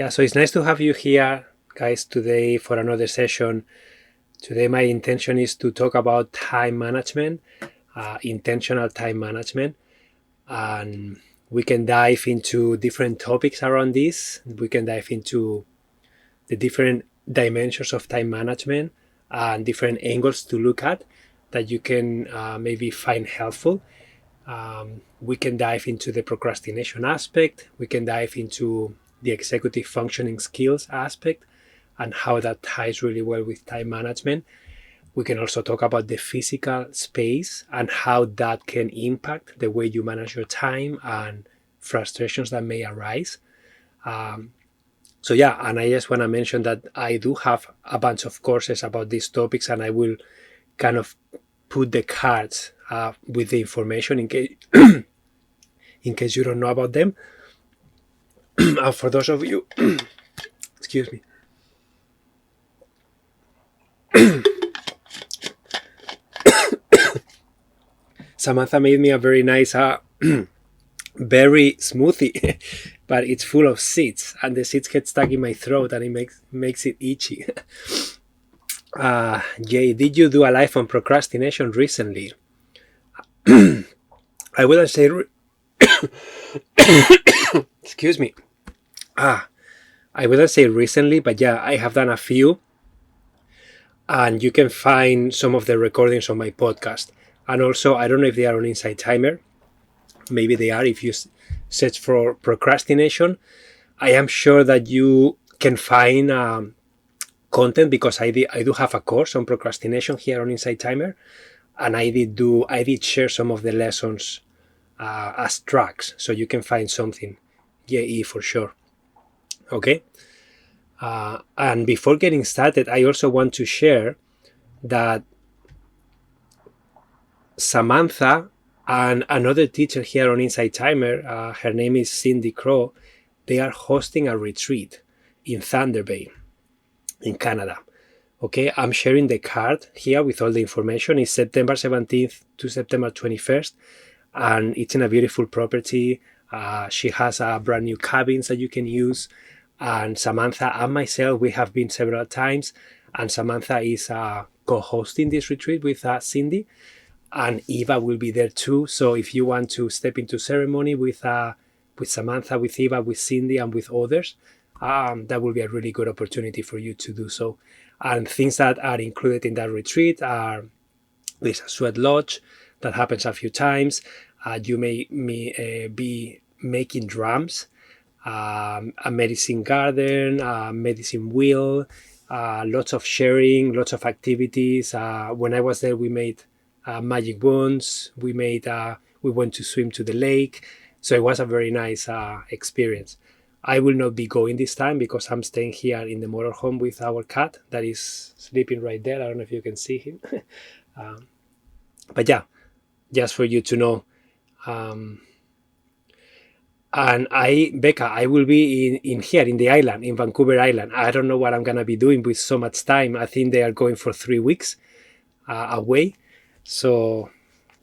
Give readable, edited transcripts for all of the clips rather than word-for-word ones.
So it's nice to have you here, guys, today for another session. Today, my intention is to talk about time management, intentional time management, and we can dive into different topics around this. We can dive into the different dimensions of time management and different angles to look at that you can maybe find helpful. We can dive into the procrastination aspect. We can dive into the executive functioning skills aspect and how that ties really well with time management. We can also talk about the physical space and how that can impact the way you manage your time and frustrations that may arise. And I just want to mention that I do have a bunch of courses about these topics, and I will kind of put the cards with the information in case you don't know about them. For those of you, excuse me. Samantha made me a very nice berry smoothie, but it's full of seeds, and the seeds get stuck in my throat, and it makes it itchy. Jay, did you do a live on procrastination recently? I wouldn't say. Excuse me. I wouldn't say recently, but yeah, I have done a few, and you can find some of the recordings on my podcast. And also, I don't know if they are on Inside Timer. Maybe they are if you search for procrastination. I am sure that you can find content, because I do have a course on procrastination here on Inside Timer, and I did share some of the lessons as tracks, so you can find something. Yeah, for sure. Okay. And before getting started, I also want to share that Samantha and another teacher here on Inside Timer, her name is Cindy Crow, they are hosting a retreat in Thunder Bay in Canada. Okay, I'm sharing the card here with all the information. It's September 17th to September 21st, and it's in a beautiful property. She has brand new cabins that you can use, and Samantha and myself, we have been several times, and Samantha is co-hosting this retreat with Cindy, and Eva will be there too. So if you want to step into ceremony with Samantha, with Eva, with Cindy, and with others, that will be a really good opportunity for you to do so. And things that are included in that retreat are there's a sweat lodge that happens a few times. You may be making drums, a medicine garden, a medicine wheel, lots of sharing, lots of activities. When I was there, we made magic wands. We went to swim to the lake. So it was a very nice experience. I will not be going this time because I'm staying here in the motorhome with our cat that is sleeping right there. I don't know if you can see him. But yeah, just for you to know. And Becca, I will be in here in the island, in Vancouver Island. I don't know what I'm going to be doing with so much time. I think they are going for 3 weeks away. So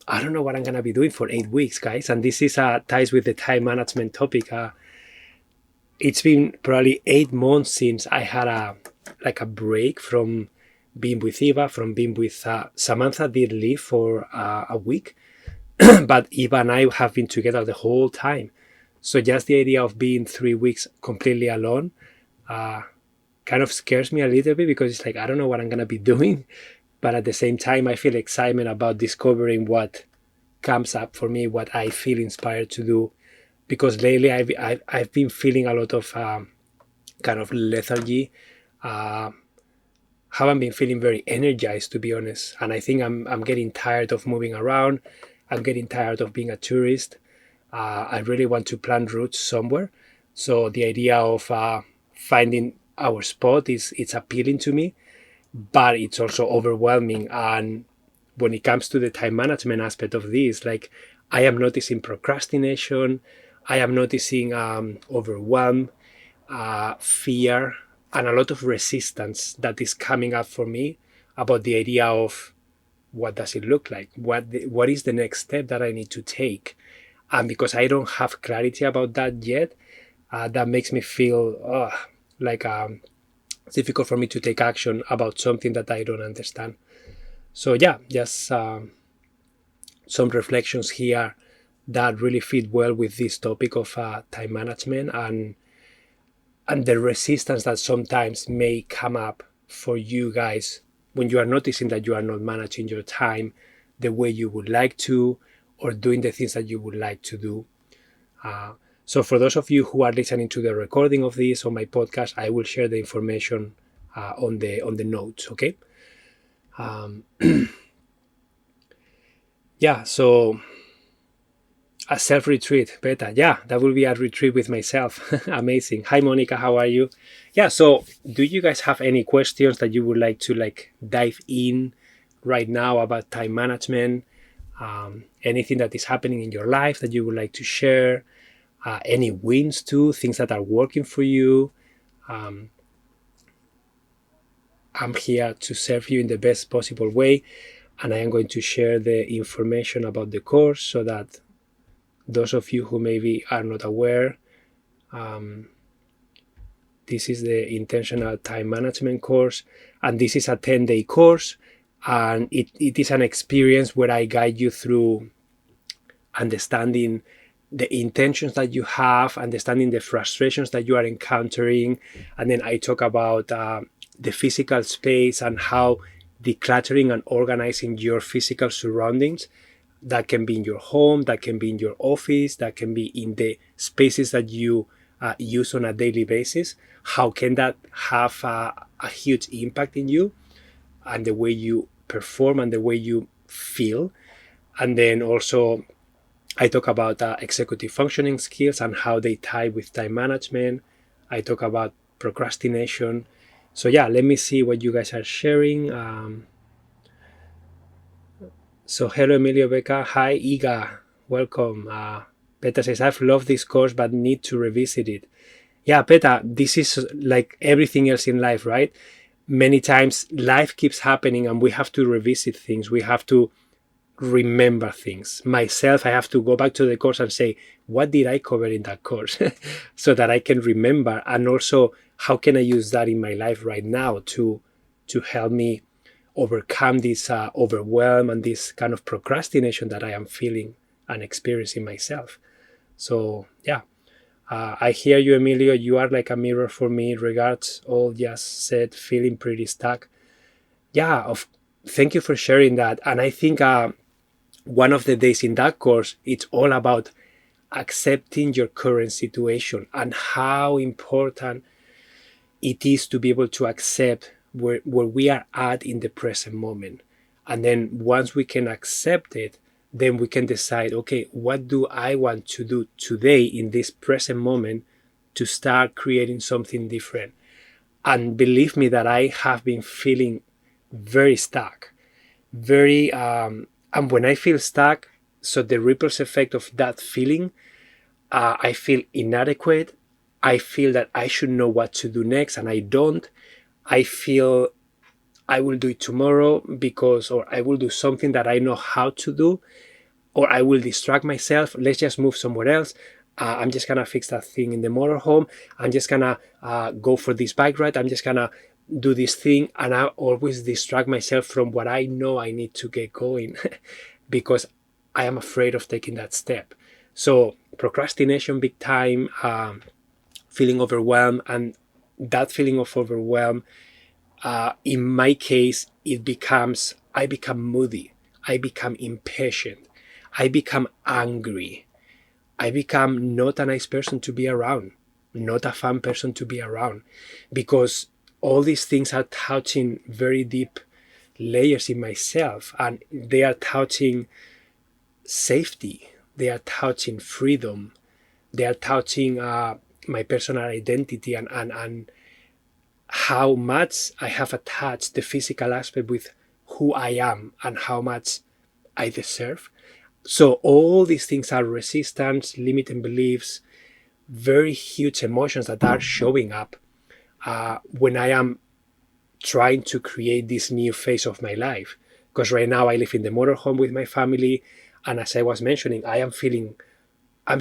I don't know what I'm going to be doing for 8 weeks, guys. And this is ties with the time management topic. It's been probably 8 months since I had a break from being with Eva, from being with Samantha. Did leave for a week, but Eva and I have been together the whole time. So just the idea of being 3 weeks completely alone kind of scares me a little bit, because it's like, I don't know what I'm going to be doing. But at the same time, I feel excitement about discovering what comes up for me, what I feel inspired to do. Because lately I've been feeling a lot of kind of lethargy. Haven't been feeling very energized, to be honest. And I think I'm getting tired of moving around. I'm getting tired of being a tourist. I really want to plan routes somewhere. So the idea of finding our spot it's appealing to me, but it's also overwhelming. And when it comes to the time management aspect of this, like, I am noticing procrastination. I am noticing overwhelm, fear, and a lot of resistance that is coming up for me about the idea of what does it look like? What is the next step that I need to take? And because I don't have clarity about that yet, that makes me feel like it's difficult for me to take action about something that I don't understand. So yeah, just some reflections here that really fit well with this topic of time management and the resistance that sometimes may come up for you guys when you are noticing that you are not managing your time the way you would like to, or doing the things that you would like to do. So for those of you who are listening to the recording of this on my podcast, I will share the information on the notes. Okay. Yeah. So a self retreat, beta. Yeah, that will be a retreat with myself. Amazing. Hi, Monica. How are you? Yeah. So, do you guys have any questions that you would like to dive in right now about time management? Anything that is happening in your life that you would like to share? Any wins too? Things that are working for you? Um, I'm here to serve you in the best possible way, and I am going to share the information about the course so that those of you who maybe are not aware, this is the intentional time management course, and this is a 10-day course, and it is an experience where I guide you through understanding the intentions that you have, understanding the frustrations that you are encountering, and then I talk about the physical space and how decluttering and organizing your physical surroundings, that can be in your home, that can be in your office, that can be in the spaces that you use on a daily basis. How can that have a huge impact in you and the way you perform and the way you feel? And then also I talk about executive functioning skills and how they tie with time management. I talk about procrastination. So yeah, let me see what you guys are sharing. So hello, Emilio Beca. Hi, Iga. Welcome. Peta says, I've loved this course, but need to revisit it. Yeah, Peta, this is like everything else in life, right? Many times life keeps happening and we have to revisit things. We have to remember things. Myself, I have to go back to the course and say, what did I cover in that course? So that I can remember. And also, how can I use that in my life right now to help me overcome this overwhelm and this kind of procrastination that I am feeling and experiencing myself. So yeah, I hear you, Emilio. You are like a mirror for me. Regards, all just said, feeling pretty stuck. Yeah, thank you for sharing that. And I think one of the days in that course, it's all about accepting your current situation and how important it is to be able to accept where we are at in the present moment. And then once we can accept it, then we can decide, okay, what do I want to do today in this present moment to start creating something different? And believe me that I have been feeling very stuck, and when I feel stuck, so the ripples effect of that feeling, I feel inadequate. I feel that I should know what to do next and I don't. I feel I will do it tomorrow or I will do something that I know how to do, or I will distract myself. Let's just move somewhere else. I'm just gonna fix that thing in the motorhome. I'm just gonna go for this bike ride. I'm just gonna do this thing, and I always distract myself from what I know I need to get going because I am afraid of taking that step. So procrastination, big time. Feeling overwhelmed, and that feeling of overwhelm, in my case, I become moody, I become impatient, I become angry, I become not a nice person to be around, not a fun person to be around, because all these things are touching very deep layers in myself, and they are touching safety, they are touching freedom, they are touching my personal identity, and how much I have attached the physical aspect with who I am and how much I deserve. So all these things are resistance, limiting beliefs, very huge emotions that are showing up when I am trying to create this new phase of my life. Because right now I live in the motorhome with my family, and as I was mentioning, I'm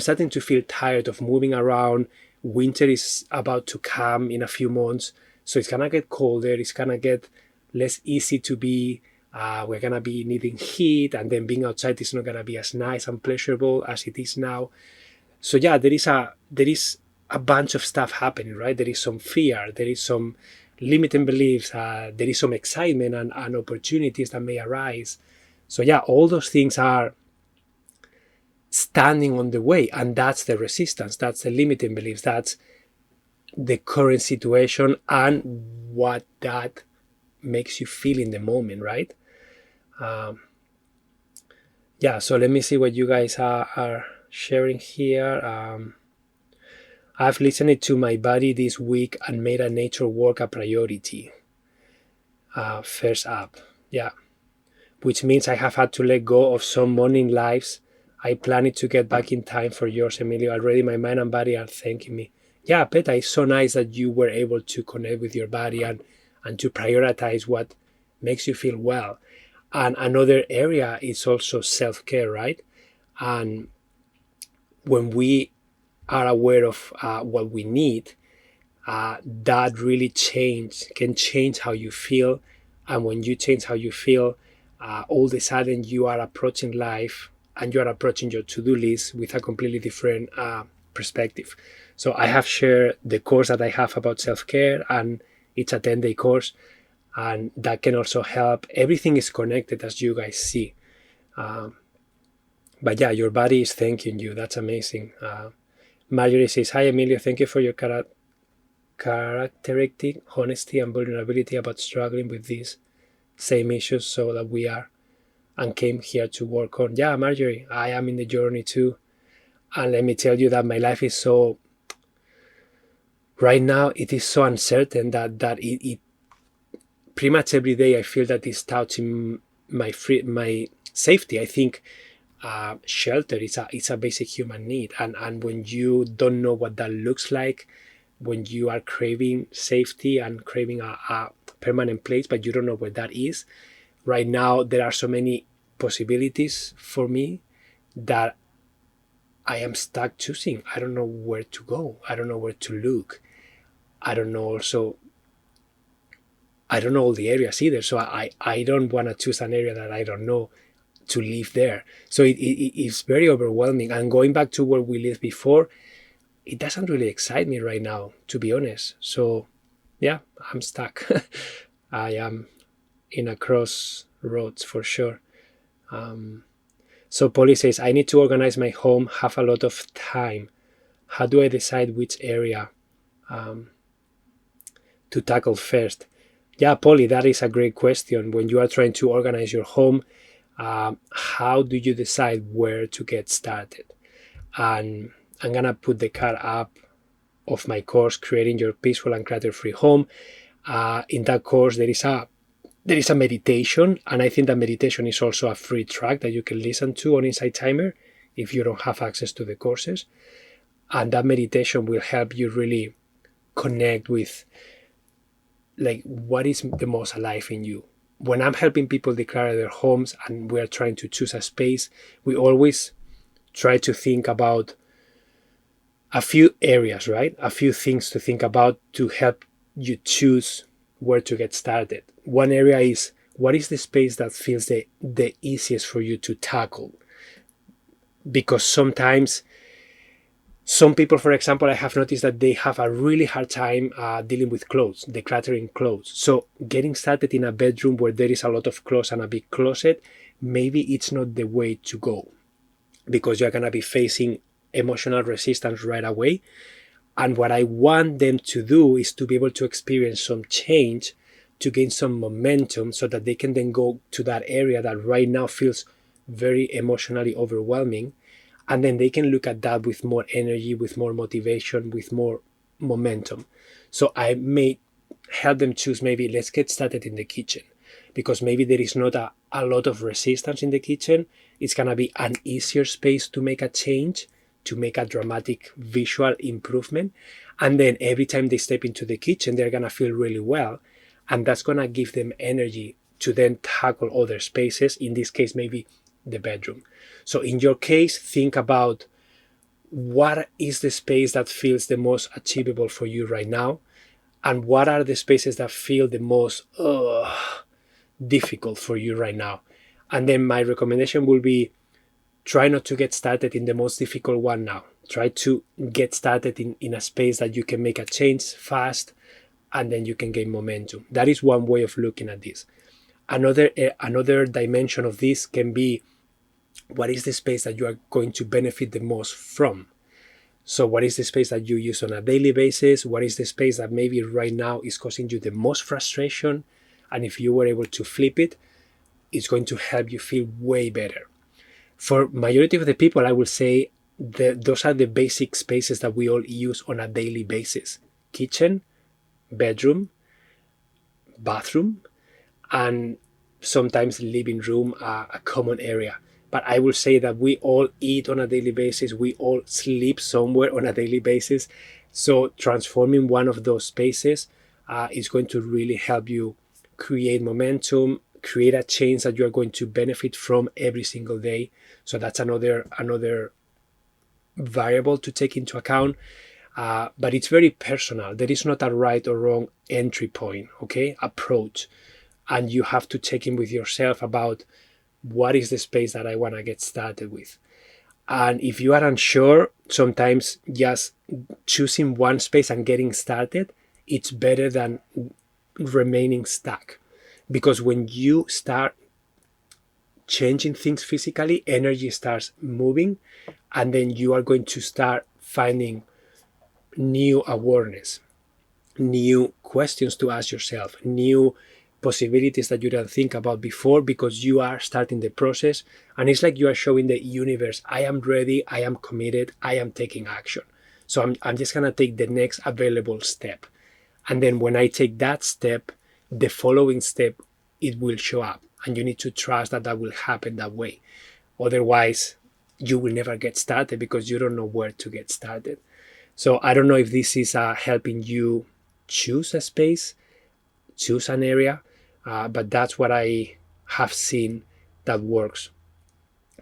starting to feel tired of moving around, winter is about to come in a few months, so it's gonna get colder, it's gonna get less easy to be. We're gonna be needing heat, and then being outside is not gonna be as nice and pleasurable as it is now. So yeah, there is a bunch of stuff happening, right? There is some fear, there is some limiting beliefs, there is some excitement and opportunities that may arise. So yeah, all those things are standing on the way, and that's the resistance, that's the limiting beliefs, that's the current situation and what that makes you feel in the moment, right? Yeah, so let me see what you guys are sharing here. I've listened to my body this week and made a nature walk a priority. First up, yeah, which means I have had to let go of some morning lives. I planned to get back in time for yours, Emilio. Already my mind and body are thanking me. Yeah, Peta, it's so nice that you were able to connect with your body and to prioritize what makes you feel well. And another area is also self-care, right? And when we are aware of what we need, that really can change how you feel. And when you change how you feel, all of a sudden you are approaching life and you are approaching your to-do list with a completely different perspective. So I have shared the course that I have about self-care, and it's a 10-day course, and that can also help. Everything is connected, as you guys see. But yeah, your body is thanking you. That's amazing. Marjorie says, hi, Emilio. Thank you for your characteristic honesty and vulnerability about struggling with these same issues, so that we are and came here to work on. Yeah, Marjorie, I am in the journey too. And let me tell you that my life is so, right now, it is so uncertain that it pretty much every day I feel that it's touching my safety. I think shelter is a basic human need, and when you don't know what that looks like, when you are craving safety and craving a permanent place, but you don't know where that is. Right now, there are so many possibilities for me that I am stuck choosing. I don't know where to go. I don't know where to look. I don't know also, I don't know all the areas either. So I don't want to choose an area that I don't know to live there. So it's very overwhelming. And going back to where we lived before, it doesn't really excite me right now, to be honest. So yeah, I'm stuck. I am in a crossroads for sure. So Polly says, I need to organize my home, have a lot of time. How do I decide which area to tackle first? Yeah, Polly, that is a great question. When you are trying to organize your home, how do you decide where to get started? And I'm going to put the card up of my course, Creating Your Peaceful and Clutter-Free Home. In that course, there is a meditation, and I think that meditation is also a free track that you can listen to on Insight Timer if you don't have access to the courses. And that meditation will help you really connect with, like, what is the most alive in you. When I'm helping people declare their homes and we're trying to choose a space, we always try to think about a few areas, right? A few things to think about to help you choose where to get started. One area is, what is the space that feels the easiest for you to tackle? Because sometimes some people, for example, I have noticed that they have a really hard time dealing with clothes, decluttering clothes. So getting started in a bedroom where there is a lot of clothes and a big closet, maybe it's not the way to go, because you're going to be facing emotional resistance right away. And what I want them to do is to be able to experience some change, to gain some momentum, so that they can then go to that area that right now feels very emotionally overwhelming. And then they can look at that with more energy, with more motivation, with more momentum. So I may help them choose, maybe let's get started in the kitchen, because maybe there is not a lot of resistance in the kitchen. It's going to be an easier space to make a change, to make a dramatic visual improvement. And then every time they step into the kitchen, they're going to feel really well. And that's going to give them energy to then tackle other spaces, in this case, maybe the bedroom. So in your case, think about what is the space that feels the most achievable for you right now, and what are the spaces that feel the most difficult for you right now. And then my recommendation will be, try not to get started in the most difficult one now. Try to get started in a space that you can make a change fast, and then you can gain momentum. That is one way of looking at this. Another dimension of this can be, what is the space that you are going to benefit the most from? So what is the space that you use on a daily basis? What is the space that maybe right now is causing you the most frustration? And if you were able to flip it, it's going to help you feel way better. For majority of the people, I will say those are the basic spaces that we all use on a daily basis: kitchen, bedroom, bathroom, and sometimes living room, a common area. But I will say that we all eat on a daily basis. We all sleep somewhere on a daily basis. So transforming one of those spaces is going to really help you create momentum, create a change that you are going to benefit from every single day. So that's another variable to take into account. But it's very personal. There is not a right or wrong entry point, okay, approach. And you have to check in with yourself about, what is the space that I want to get started with. And if you are unsure, sometimes just choosing one space and getting started, it's better than remaining stuck. Because when you start changing things physically, energy starts moving, and then you are going to start finding new awareness, new questions to ask yourself, new possibilities that you didn't think about before, because you are starting the process. And it's like you are showing the universe, I am ready, I am committed, I am taking action. So I'm just going to take the next available step. And then when I take that step, the following step, it will show up. And you need to trust that that will happen that way. Otherwise, you will never get started because you don't know where to get started. So I don't know if this is helping you choose a space, choose an area, but that's what I have seen that works.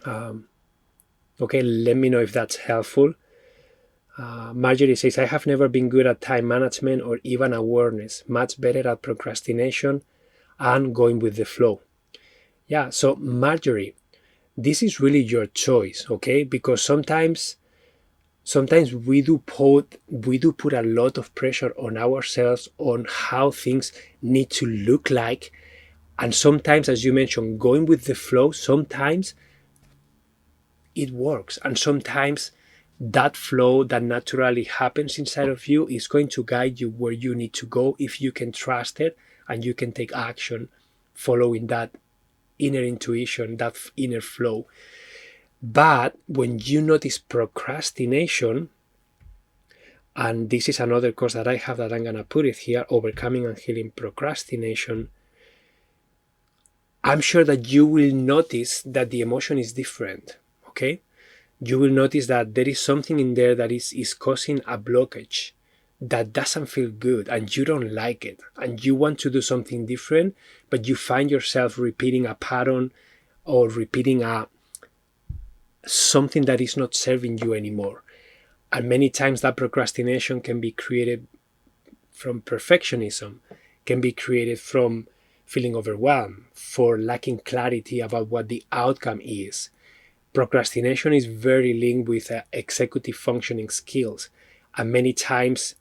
Okay, let me know if that's helpful. Marjorie says, I have never been good at time management or even awareness, much better at procrastination and going with the flow. Yeah, so Marjorie, this is really your choice, okay? Because sometimes we do put a lot of pressure on ourselves on how things need to look like. And sometimes, as you mentioned, going with the flow, sometimes it works. And sometimes that flow that naturally happens inside of you is going to guide you where you need to go if you can trust it and you can take action following that inner intuition, that inner flow. But when you notice procrastination, and this is another course that I have that I'm going to put it here, Overcoming and Healing Procrastination, I'm sure that you will notice that the emotion is different, okay? You will notice that there is something in there that is causing a blockage that doesn't feel good and you don't like it and you want to do something different, but you find yourself repeating a pattern or repeating something that is not serving you anymore. And many times that procrastination can be created from perfectionism, can be created from feeling overwhelmed, for lacking clarity about what the outcome is. Procrastination is very linked with executive functioning skills. And many times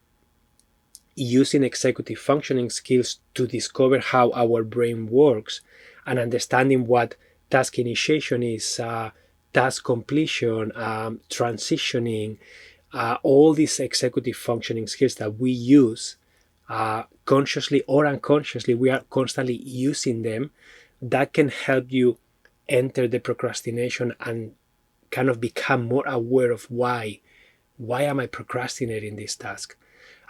using executive functioning skills to discover how our brain works and understanding what task initiation is, task completion, transitioning, all these executive functioning skills that we use consciously or unconsciously, we are constantly using them. That can help you enter the procrastination and kind of become more aware of why am I procrastinating this task.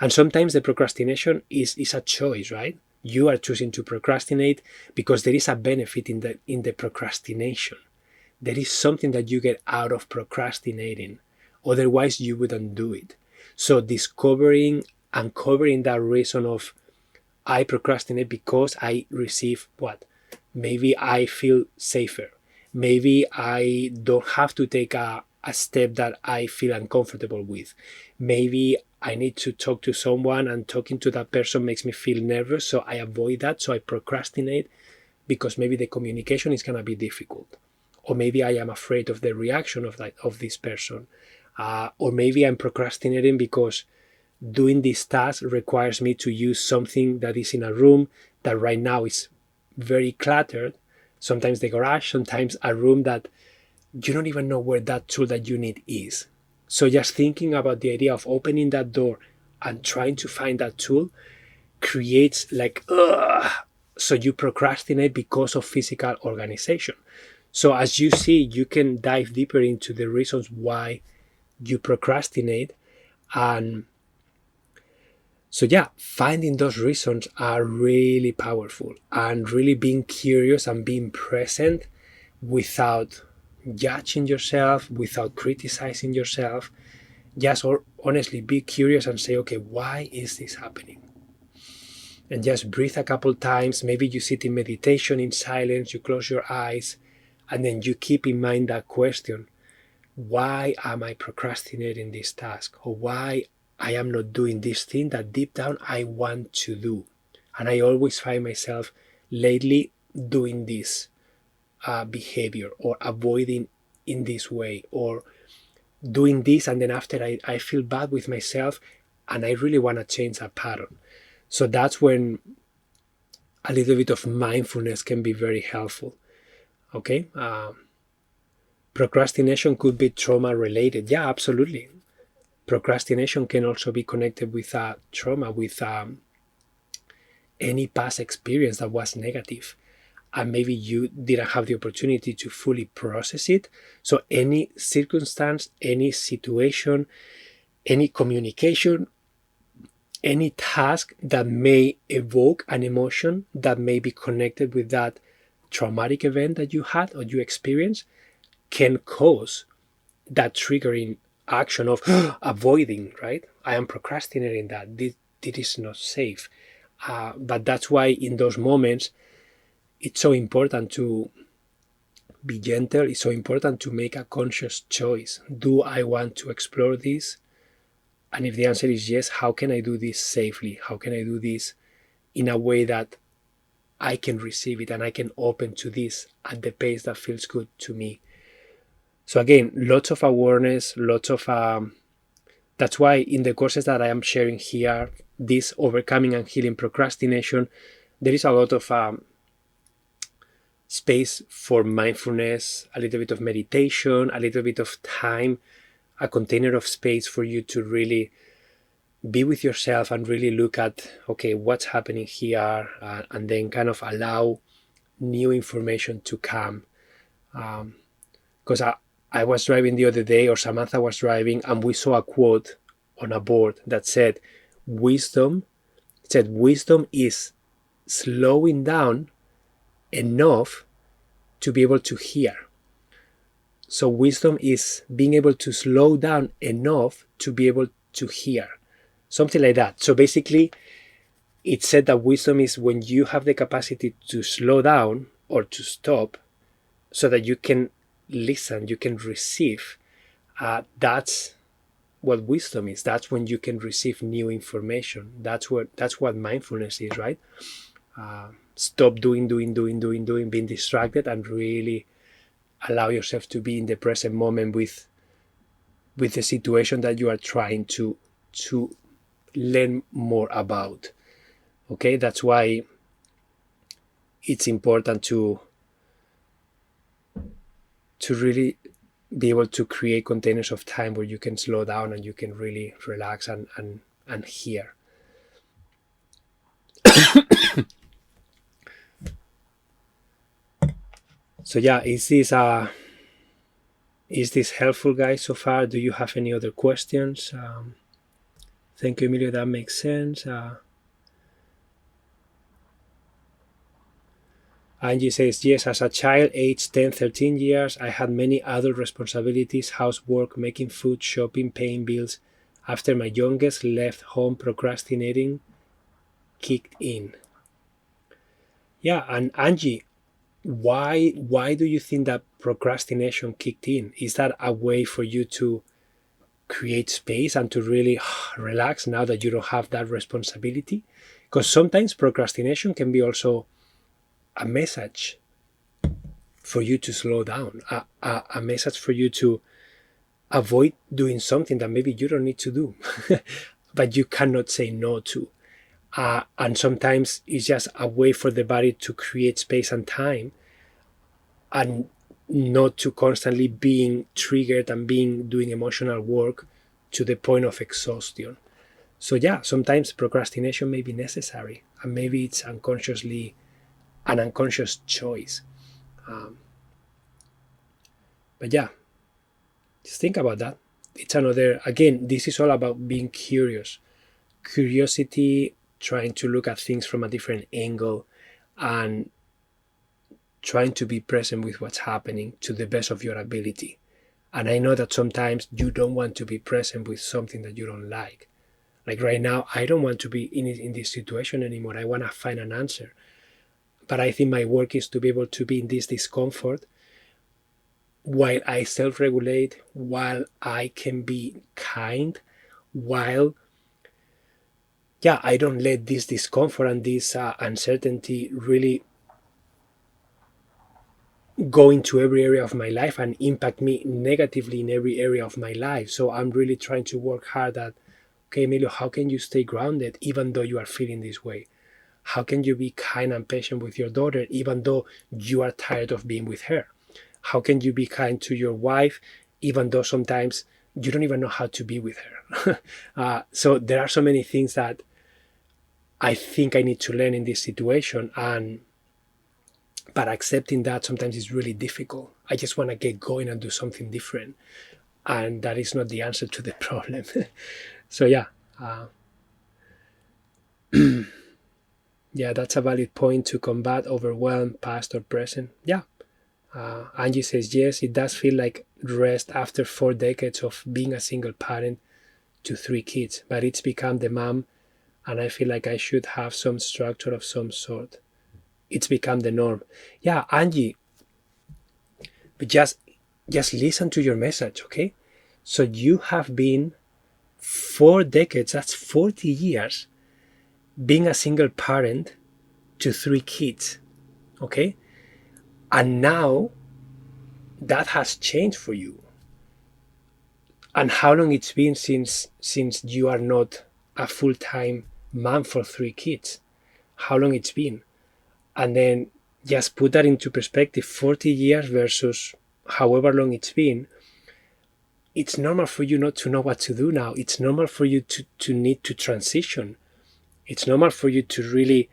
And sometimes the procrastination is a choice, right? You are choosing to procrastinate because there is a benefit in the procrastination. There is something that you get out of procrastinating. Otherwise, you wouldn't do it. So uncovering that reason of, I procrastinate because I receive what? Maybe I feel safer. Maybe I don't have to take a a step that I feel uncomfortable with. Maybe I need to talk to someone, and talking to that person makes me feel nervous, so I avoid that, so I procrastinate because maybe the communication is going to be difficult, or maybe I am afraid of the reaction of this person, or maybe I'm procrastinating because doing this task requires me to use something that is in a room that right now is very cluttered. Sometimes the garage, sometimes a room that you don't even know where that tool that you need is. So just thinking about the idea of opening that door and trying to find that tool creates like, ugh, so you procrastinate because of physical organization. So as you see, you can dive deeper into the reasons why you procrastinate. And so yeah, finding those reasons are really powerful, and really being curious and being present without judging yourself, without criticizing yourself. Just honestly be curious and say, okay, why is this happening? And just breathe a couple times. Maybe you sit in meditation in silence, you close your eyes, and then you keep in mind that question: why am I procrastinating this task? Or why I am not doing this thing that deep down I want to do? And I always find myself lately doing this behavior, or avoiding in this way, or doing this, and then after I feel bad with myself, and I really want to change that pattern. So that's when a little bit of mindfulness can be very helpful. Okay. Procrastination could be trauma related. Yeah, absolutely. Procrastination can also be connected with trauma, with any past experience that was negative, and maybe you didn't have the opportunity to fully process it. So any circumstance, any situation, any communication, any task that may evoke an emotion that may be connected with that traumatic event that you had or you experienced can cause that triggering action of avoiding, right? I am procrastinating that. This is not safe. But that's why in those moments, it's so important to be gentle. It's so important to make a conscious choice. Do I want to explore this? And if the answer is yes, how can I do this safely? How can I do this in a way that I can receive it and I can open to this at the pace that feels good to me? So again, lots of awareness, lots of that's why in the courses that I am sharing here, this overcoming and healing procrastination, there is a lot of space for mindfulness, a little bit of meditation, a little bit of time, a container of space for you to really be with yourself and really look at, okay, what's happening here, and then kind of allow new information to come. Because I was driving the other day, or Samantha was driving, and we saw a quote on a board that said, wisdom is slowing down enough to be able to hear. So wisdom is being able to slow down enough to be able to hear. Something like that. So basically, it said that wisdom is when you have the capacity to slow down or to stop so that you can listen, you can receive. That's what wisdom is. That's when you can receive new information. That's what mindfulness is, right? Stop doing, being distracted, and really allow yourself to be in the present moment with the situation that you are trying to learn more about. Okay, that's why it's important to really be able to create containers of time where you can slow down and you can really relax and hear. So yeah, is this helpful, guys, so far? Do you have any other questions? Thank you, Emilio. That makes sense. Angie says, yes, as a child, aged 10, 13 years, I had many adult responsibilities, housework, making food, shopping, paying bills. After my youngest left home, procrastinating kicked in. Yeah, and Angie, why do you think that procrastination kicked in? Is that a way for you to create space and to really relax now that you don't have that responsibility? Because sometimes procrastination can be also a message for you to slow down, a message for you to avoid doing something that maybe you don't need to do, but you cannot say no to. And sometimes it's just a way for the body to create space and time, and not to constantly being triggered and being doing emotional work to the point of exhaustion. So yeah, sometimes procrastination may be necessary, and maybe it's unconsciously an unconscious choice. Um, but yeah, just think about that. It's another, again, this is all about being curious. Curiosity, trying to look at things from a different angle, and trying to be present with what's happening to the best of your ability. And I know that sometimes you don't want to be present with something that you don't like. Like right now, I don't want to be in this situation anymore. I want to find an answer. But I think my work is to be able to be in this discomfort while I self regulate, while I can be kind, while, yeah, I don't let this discomfort and this uncertainty really go into every area of my life and impact me negatively in every area of my life. So I'm really trying to work hard at, okay, Emilio, how can you stay grounded even though you are feeling this way? How can you be kind and patient with your daughter even though you are tired of being with her? How can you be kind to your wife even though sometimes you don't even know how to be with her? So there are so many things that I think I need to learn in this situation, but accepting that sometimes is really difficult. I just want to get going and do something different, and that is not the answer to the problem. So yeah, yeah, that's a valid point to combat overwhelm, past or present. Yeah, Angie says yes, it does feel like rest after 4 decades of being a single parent to 3 kids, but it's become the mom, and I feel like I should have some structure of some sort. It's become the norm. Yeah, Angie, but just listen to your message, okay? So you have been 4 decades, that's 40 years, being a single parent to 3 kids, okay? And now that has changed for you. And how long it's been since you are not a full-time mom for 3 kids? How long it's been? And then just put that into perspective, 40 years versus however long it's been. It's normal for you not to know what to do now. It's normal for you to need to transition. It's normal for you to really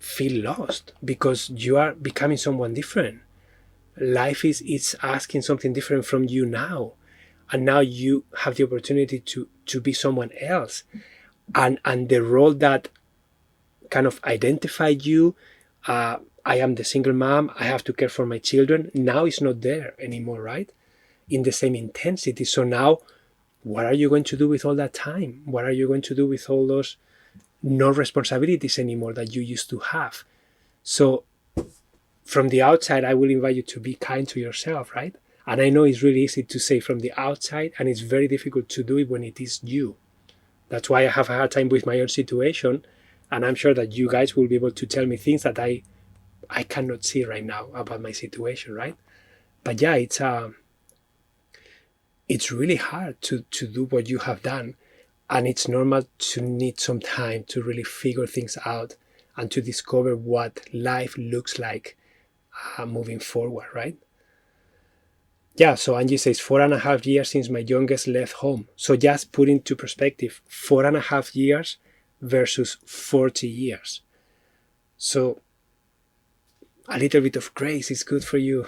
feel lost because you are becoming someone different. Life is asking something different from you now. And now you have the opportunity to be someone else. And the role that kind of identified you, I am the single mom, I have to care for my children, now it's not there anymore, right? In the same intensity. So now, what are you going to do with all that time? What are you going to do with all those no responsibilities anymore that you used to have? So from the outside, I will invite you to be kind to yourself, right? And I know it's really easy to say from the outside, and it's very difficult to do it when it is you. That's why I have a hard time with my own situation. And I'm sure that you guys will be able to tell me things that I cannot see right now about my situation, right? But yeah, it's really hard to do what you have done. And it's normal to need some time to really figure things out and to discover what life looks like moving forward, right? Yeah, so Angie says 4.5 years since my youngest left home. So just put into perspective, 4.5 years versus 40 years. So a little bit of grace is good for you.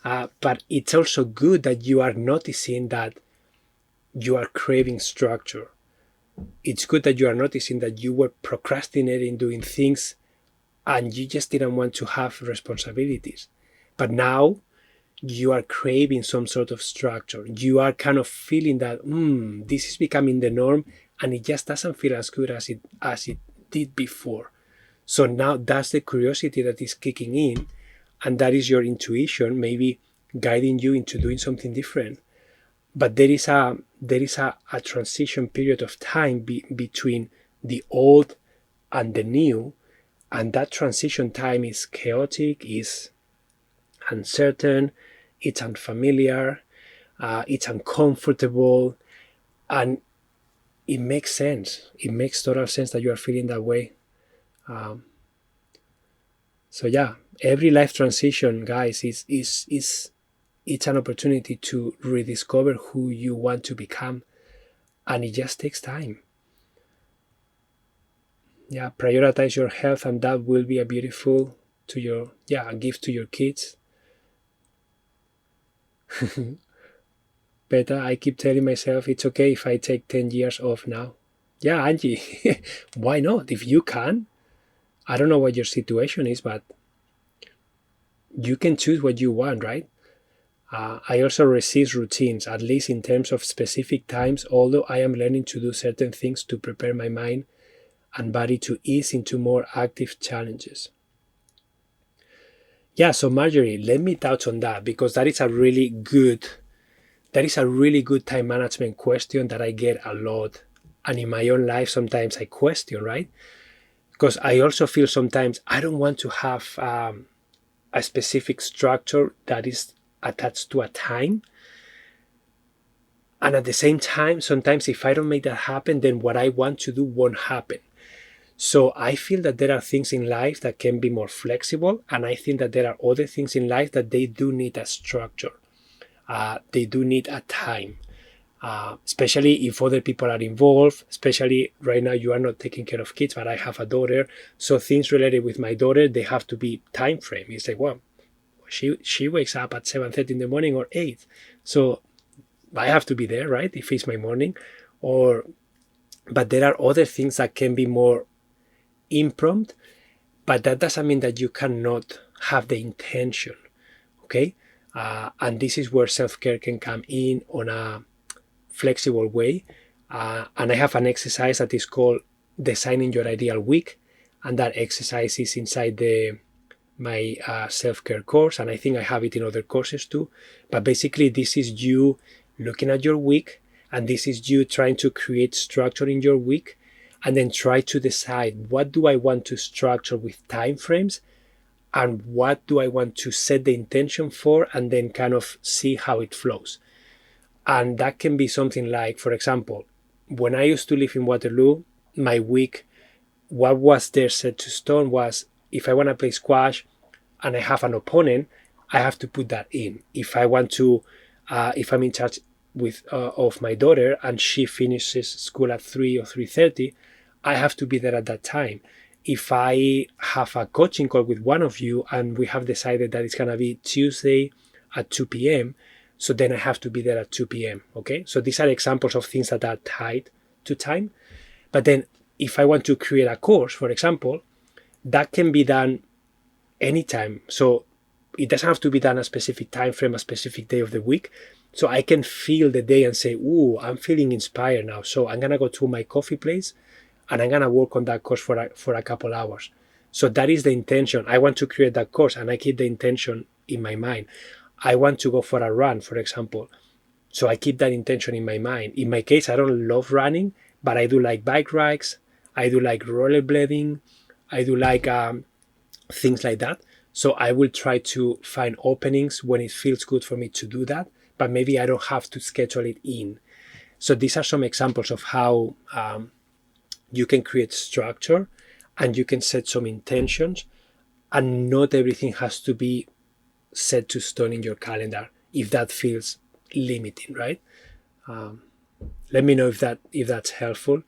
But it's also good that you are noticing that you are craving structure. It's good that you are noticing that you were procrastinating doing things and you just didn't want to have responsibilities. But now you are craving some sort of structure. You are kind of feeling that this is becoming the norm and it just doesn't feel as good as it did before. So now that's the curiosity that is kicking in, and that is your intuition maybe guiding you into doing something different. But there is a transition period of time between the old and the new, and that transition time is chaotic, is uncertain, it's unfamiliar, it's uncomfortable, and it makes sense. It makes total sense that you are feeling that way. Um, so yeah, every life transition, guys, is it's an opportunity to rediscover who you want to become, and it just takes time. Yeah, prioritize your health, and that will be a beautiful to your a gift to your kids. Better, I keep telling myself it's okay if I take 10 years off now. Yeah, Angie, why not? If you can, I don't know what your situation is, but you can choose what you want, right? I also resist routines, at least in terms of specific times, although I am learning to do certain things to prepare my mind and body to ease into more active challenges. Yeah, so Marjorie, let me touch on that because that is a really good time management question that I get a lot. And in my own life, sometimes I question, right? Because I also feel sometimes I don't want to have a specific structure that is attached to a time. And at the same time, sometimes if I don't make that happen, then what I want to do won't happen. So I feel that there are things in life that can be more flexible, and I think that there are other things in life that they do need a structure. They do need a time, especially if other people are involved. Especially right now, you are not taking care of kids, but I have a daughter, so things related with my daughter they have to be time frame. It's like, well, she wakes up at 7:30 in the morning or 8, so I have to be there, right? If it's my morning, or but there are other things that can be more impromptu, but that doesn't mean that you cannot have the intention, okay? And this is where self-care can come in on a flexible way. And I have an exercise that is called designing your ideal week, and that exercise is inside my self-care course, and I think I have it in other courses too. But basically, this is you looking at your week, and this is you trying to create structure in your week, and then try to decide what do I want to structure with time frames, and what do I want to set the intention for, and then kind of see how it flows. And that can be something like, for example, when I used to live in Waterloo, my week, what was there set to stone was if I want to play squash and I have an opponent, I have to put that in. If I want to, if I'm in charge with of my daughter and she finishes school at 3 or 3:30, I have to be there at that time. If I have a coaching call with one of you and we have decided that it's gonna be Tuesday at 2 p.m., so then I have to be there at 2 p.m. Okay, so these are examples of things that are tied to time. But then if I want to create a course, for example, that can be done anytime. So it doesn't have to be done a specific time frame, a specific day of the week. So I can feel the day and say, ooh, I'm feeling inspired now. So I'm gonna go to my coffee place and I'm gonna work on that course for a couple hours. So that is the intention. I want to create that course and I keep the intention in my mind. I want to go for a run, for example. So I keep that intention in my mind. In my case, I don't love running, but I do like bike rides. I do like rollerblading. I do like things like that. So I will try to find openings when it feels good for me to do that, but maybe I don't have to schedule it in. So these are some examples of how you can create structure and you can set some intentions, and not everything has to be set to stone in your calendar if that feels limiting, right? Let me know if that's helpful.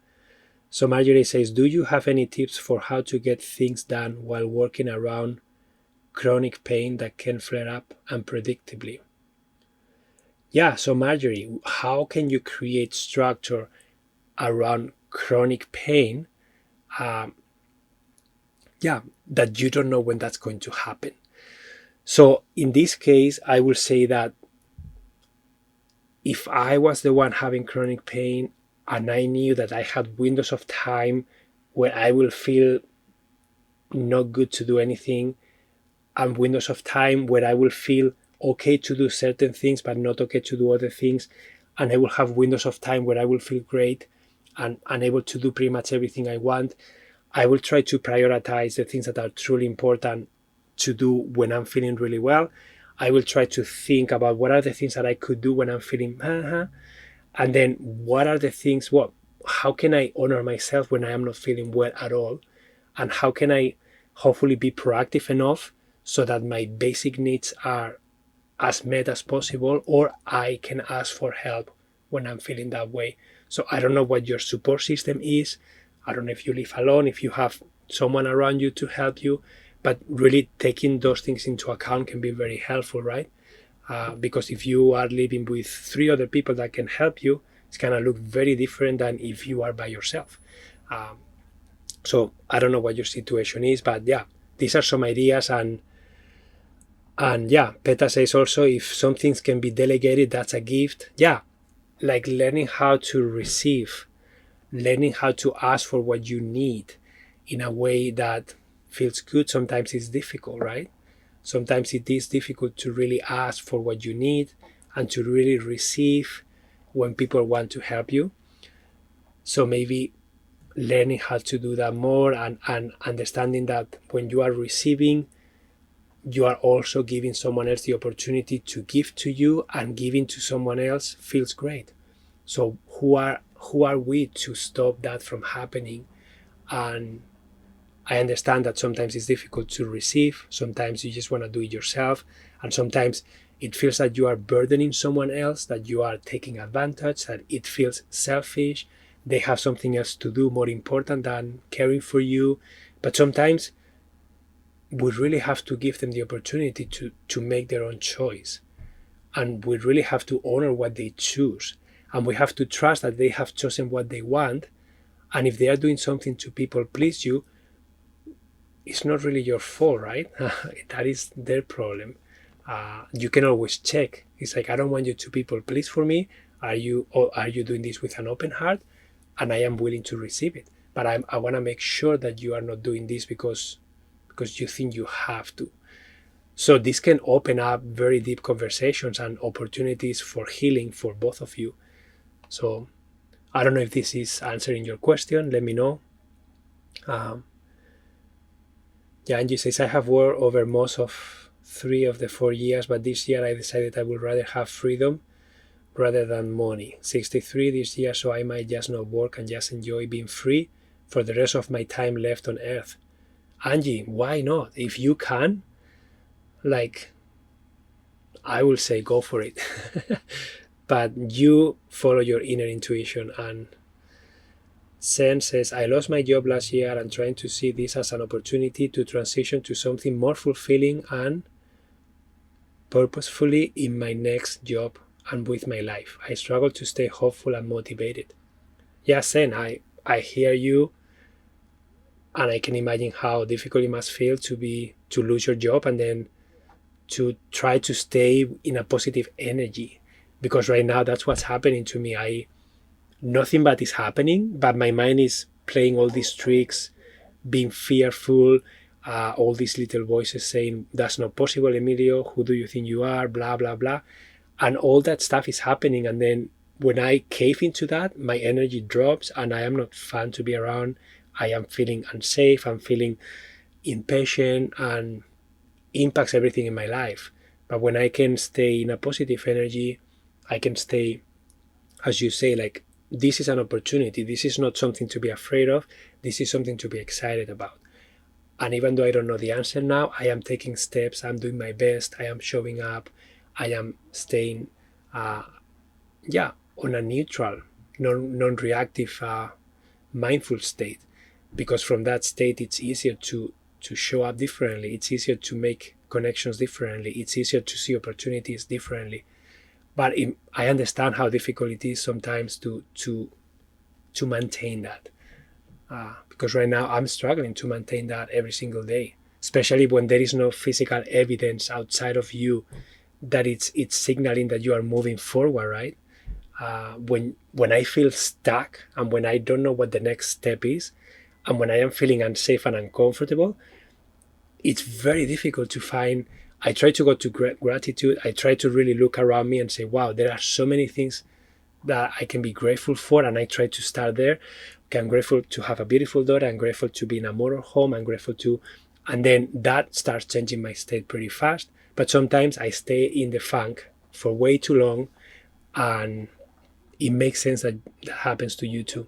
So Marjorie says, do you have any tips for how to get things done while working around chronic pain that can flare up unpredictably? Yeah, so Marjorie, how can you create structure around chronic pain? Um, yeah, that you don't know when that's going to happen. So in this case, I will say that if I was the one having chronic pain and I knew that I had windows of time where I will feel not good to do anything, and windows of time where I will feel okay to do certain things but not okay to do other things, and I will have windows of time where I will feel great and able to do pretty much everything I want. I will try to prioritize the things that are truly important to do when I'm feeling really well. I will try to think about what are the things that I could do when I'm feeling and then what are the things, how can I honor myself when I am not feeling well at all? And how can I hopefully be proactive enough so that my basic needs are as met as possible, or I can ask for help when I'm feeling that way. So I don't know what your support system is. I don't know if you live alone, if you have someone around you to help you, but really taking those things into account can be very helpful, right? Because if you are living with 3 other people that can help you, it's going to look very different than if you are by yourself. So I don't know what your situation is, but yeah, these are some ideas. And yeah, Peta says also, if some things can be delegated, that's a gift. Yeah, like learning how to receive, learning how to ask for what you need in a way that feels good. Sometimes it's difficult, right? Sometimes it is difficult to really ask for what you need and to really receive when people want to help you. So maybe learning how to do that more, and understanding that when you are receiving, you are also giving someone else the opportunity to give to you, and giving to someone else feels great. So who are we to stop that from happening? And I understand that sometimes it's difficult to receive, sometimes you just want to do it yourself, and sometimes it feels that you are burdening someone else, that you are taking advantage, that it feels selfish, they have something else to do more important than caring for you. But sometimes we really have to give them the opportunity to make their own choice. And we really have to honor what they choose. And we have to trust that they have chosen what they want. And if they are doing something to people please you, it's not really your fault, right? That is their problem. You can always check. It's like, I don't want you to people please for me. Are you doing this with an open heart? And I am willing to receive it. But I want to make sure that you are not doing this because you think you have to. So this can open up very deep conversations and opportunities for healing for both of you. So I don't know if this is answering your question. Let me know. Yeah, Angie says, I have worked over most of 3 of the 4 years, but this year I decided I would rather have freedom rather than money. 63 this year, so I might just not work and just enjoy being free for the rest of my time left on earth. Angie, why not? If you can, like, I will say go for it. But you follow your inner intuition. And Sen says, I lost my job last year and trying to see this as an opportunity to transition to something more fulfilling and purposefully in my next job and with my life. I struggle to stay hopeful and motivated. Yeah, Sen, I hear you, and I can imagine how difficult it must feel to lose your job and then to try to stay in a positive energy. Because right now that's what's happening to me. Nothing bad is happening, but my mind is playing all these tricks, being fearful, all these little voices saying, that's not possible, Emilio, who do you think you are, blah, blah, blah. And all that stuff is happening. And then when I cave into that, my energy drops and I am not fun to be around. I am feeling unsafe, I'm feeling impatient, and impacts everything in my life. But when I can stay in a positive energy, I can stay, as you say, like, this is an opportunity. This is not something to be afraid of. This is something to be excited about. And even though I don't know the answer now, I am taking steps. I'm doing my best. I am showing up. I am staying, on a neutral, non-reactive, mindful state. Because from that state, it's easier to show up differently. It's easier to make connections differently. It's easier to see opportunities differently. But I understand how difficult it is sometimes to maintain that. Because right now I'm struggling to maintain that every single day, especially when there is no physical evidence outside of you that it's signaling that you are moving forward, right? When I feel stuck and when I don't know what the next step is, and when I am feeling unsafe and uncomfortable, it's very difficult to find. I try to go to gratitude. I try to really look around me and say, wow, there are so many things that I can be grateful for. And I try to start there. Okay, I'm grateful to have a beautiful daughter. I'm grateful to be in a motorhome. I'm grateful to, and then that starts changing my state pretty fast. But sometimes I stay in the funk for way too long, and it makes sense that that happens to you too.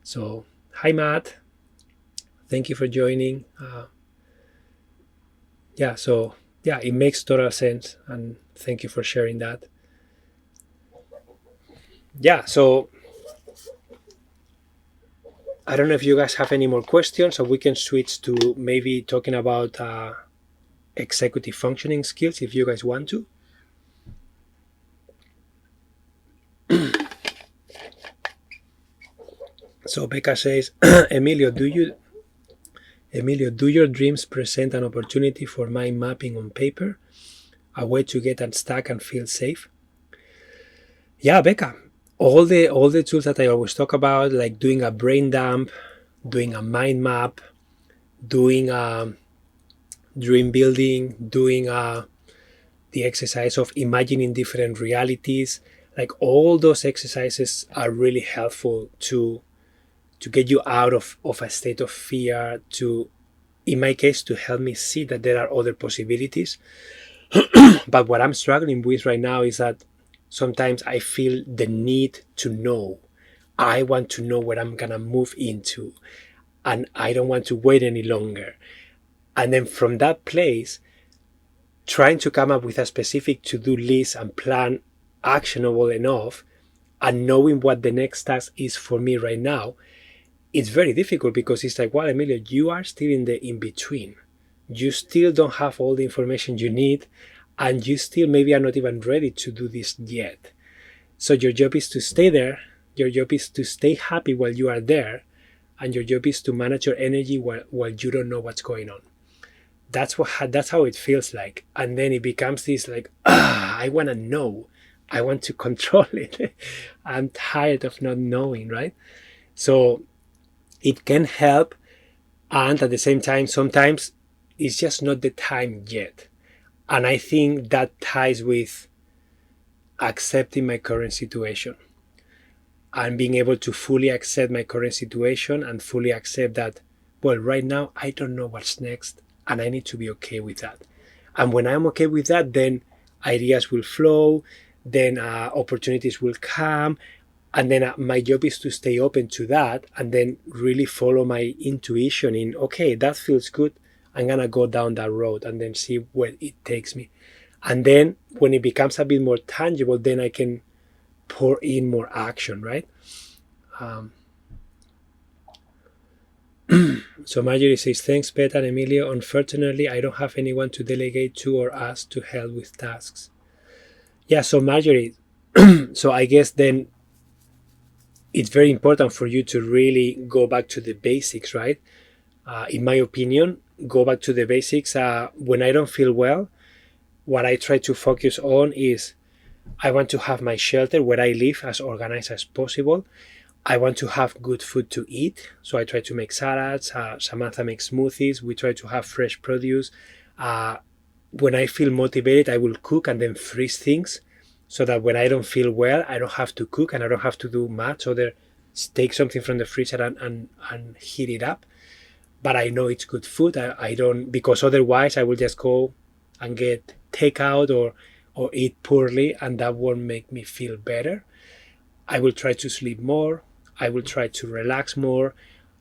So, hi, Matt. Thank you for joining. So yeah, it makes total sense, and thank you for sharing that. Yeah, so I don't know if you guys have any more questions, so we can switch to maybe talking about executive functioning skills if you guys want to. So Becca says, Emilio, do your dreams present an opportunity for mind mapping on paper, a way to get unstuck and feel safe? Yeah, Becca. All the tools that I always talk about, like doing a brain dump, doing a mind map, doing a dream building, doing the exercise of imagining different realities, like all those exercises are really helpful to get you out of a state of fear, to, in my case, to help me see that there are other possibilities. But what I'm struggling with right now is that sometimes I feel the need to know. I want to know what I'm gonna move into, and I don't want to wait any longer. And then from that place, trying to come up with a specific to-do list and plan actionable enough, and knowing what the next task is for me right now, it's very difficult, because it's like, well, Emilio, you are still in the in-between. You still don't have all the information you need, and you still maybe are not even ready to do this yet. So your job is to stay there. Your job is to stay happy while you are there, and your job is to manage your energy while you don't know what's going on. That's how it feels like. And then it becomes this like, I want to know. I want to control it. I'm tired of not knowing, right? So it can help, and at the same time, sometimes it's just not the time yet. And I think that ties with accepting my current situation, and being able to fully accept my current situation and fully accept that, well, right now I don't know what's next, and I need to be okay with that. And when I'm okay with that, then ideas will flow, then opportunities will come, and then my job is to stay open to that, and then really follow my intuition in, okay, that feels good, I'm gonna go down that road, and then see where it takes me. And then when it becomes a bit more tangible, then I can pour in more action, right? um, so Marjorie says, thanks, Pet and Emilio. Unfortunately, I don't have anyone to delegate to or ask to help with tasks. Yeah, so Marjorie, so I guess then it's very important for you to really go back to the basics, right? In my opinion, go back to the basics. When I don't feel well, what I try to focus on is, I want to have my shelter where I live as organized as possible. I want to have good food to eat. So I try to make salads. Samantha makes smoothies. We try to have fresh produce. When I feel motivated, I will cook and then freeze things, so that when I don't feel well, I don't have to cook and I don't have to do much other, take something from the freezer and heat it up. But I know it's good food. I don't, because otherwise I will just go and get takeout or eat poorly, and that won't make me feel better. I will try to sleep more. I will try to relax more.